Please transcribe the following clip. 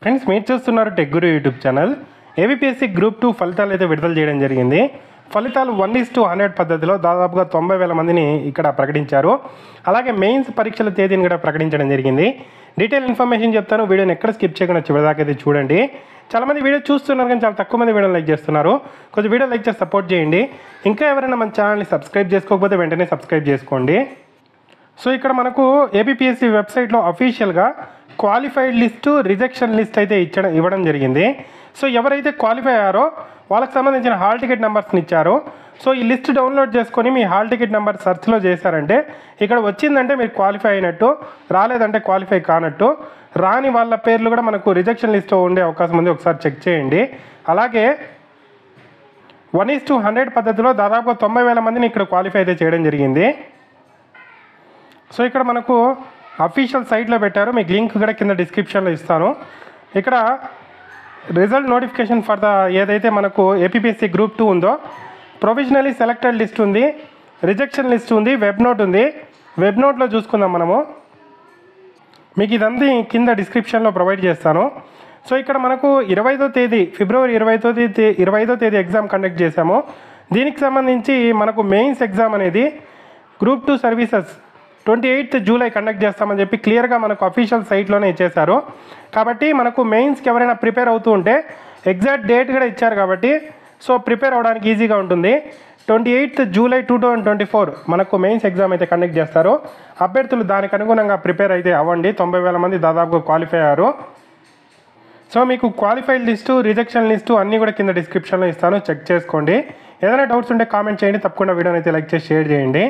Friends మీరు చూస్తున్నారు tech గురు YouTube channel. ABPSC group 2 ఫలితాలు అయితే విడుదల చేయడం జరిగింది. ఫలితాలు 1:100 పద్ధతిలో దాదాపుగా 90,000 మందిని ఇక్కడ ప్రకటించారు. అలాగే మెయిన్స్ పరీక్షల తేదీని కూడా ప్రకటించడం జరిగింది. డీటెయిల్ ఇన్ఫర్మేషన్ చెప్తాను, వీడియోని ఎక్కడ స్కిప్ చేయకుండా చివరిదాకా అయితే చూడండి. చాలామంది వీడియో చూస్తున్నారు కానీ చాలా తక్కువ మంది వీడియో లైక్ చేస్తున్నారు. కొంచెం వీడియో లైక్ చేసి సపోర్ట్ చేయండి. ఇంకా ఎవరైనా మన ఛానల్ని సబ్స్క్రైబ్ చేసుకోకపోతే వెంటనే సబ్స్క్రైబ్ చేసుకోండి. సో ఇక్కడ మనకు ఏబిపిఎస్సి వెబ్సైట్లో అఫీషియల్గా క్వాలిఫైడ్ లిస్టు, రిజెక్షన్ లిస్ట్ అయితే ఇవ్వడం జరిగింది. సో ఎవరైతే క్వాలిఫై అయ్యారో వాళ్ళకి సంబంధించిన హాల్ టికెట్ నెంబర్స్ని ఇచ్చారు. సో ఈ లిస్ట్ డౌన్లోడ్ చేసుకొని మీ హాల్ టికెట్ నెంబర్ సెర్చ్లో చేశారంటే ఇక్కడ వచ్చిందంటే మీరు క్వాలిఫై అయినట్టు, రాలేదంటే క్వాలిఫై కానట్టు. రాని వాళ్ళ పేర్లు కూడా మనకు రిజెక్షన్ లిస్ట్లో ఉండే అవకాశం ఉంది, ఒకసారి చెక్ చేయండి. అలాగే 1:100 పద్ధతిలో దాదాపుగా 90,000 మందిని ఇక్కడ క్వాలిఫై అయితే చేయడం జరిగింది. సో ఇక్కడ మనకు అఫీషియల్ సైట్లో పెట్టారు, మీకు లింక్ కూడా కింద డిస్క్రిప్షన్లో ఇస్తాను. ఇక్కడ రిజల్ట్ నోటిఫికేషన్ ఫర్ ద ఏదైతే మనకు ఏపీపీఎస్సీ గ్రూప్ 2 ఉందో ప్రొవిజనలీ సెలెక్టెడ్ లిస్ట్ ఉంది, రిజెక్షన్ లిస్ట్ ఉంది, వెబ్ నోట్ ఉంది. వెబ్ నోట్లో చూసుకుందాం మనము, మీకు ఇదంతా కింద డిస్క్రిప్షన్లో ప్రొవైడ్ చేస్తాను. సో ఇక్కడ మనకు 25వ తేదీ ఫిబ్రవరి 25వ తేదీ ఎగ్జామ్ కండక్ట్ చేశాము. దీనికి సంబంధించి మనకు మెయిన్స్ ఎగ్జామ్ అనేది group 2 services 28th July conduct చేస్తామని చెప్పి క్లియర్గా మనకు అఫీషియల్ సైట్లోనే ఇచ్చేశారు. కాబట్టి మనకు మెయిన్స్కి ఎవరైనా ప్రిపేర్ అవుతూ ఉంటే ఎగ్జాక్ట్ డేట్ కూడా ఇచ్చారు కాబట్టి సో ప్రిపేర్ అవ్వడానికి ఈజీగా ఉంటుంది. 28th జూలై 2024 మనకు మెయిన్స్ ఎగ్జామ్ అయితే కండక్ట్ చేస్తారు. అభ్యర్థులు దానికి అనుగుణంగా ప్రిపేర్ అయితే అవ్వండి. 90,000 మంది దాదాపుగా క్వాలిఫై అయ్యారు. సో మీకు క్వాలిఫైడ్ లిస్టు, రిజెక్షన్ లిస్టు అన్నీ కూడా కింద డిస్క్రిప్షన్లో ఇస్తాను, చెక్ చేసుకోండి. ఏదైనా డౌట్స్ ఉంటే కామెంట్ చేయండి, తప్పకుండా వీడియోని అయితే లైక్ చేసి షేర్ చేయండి.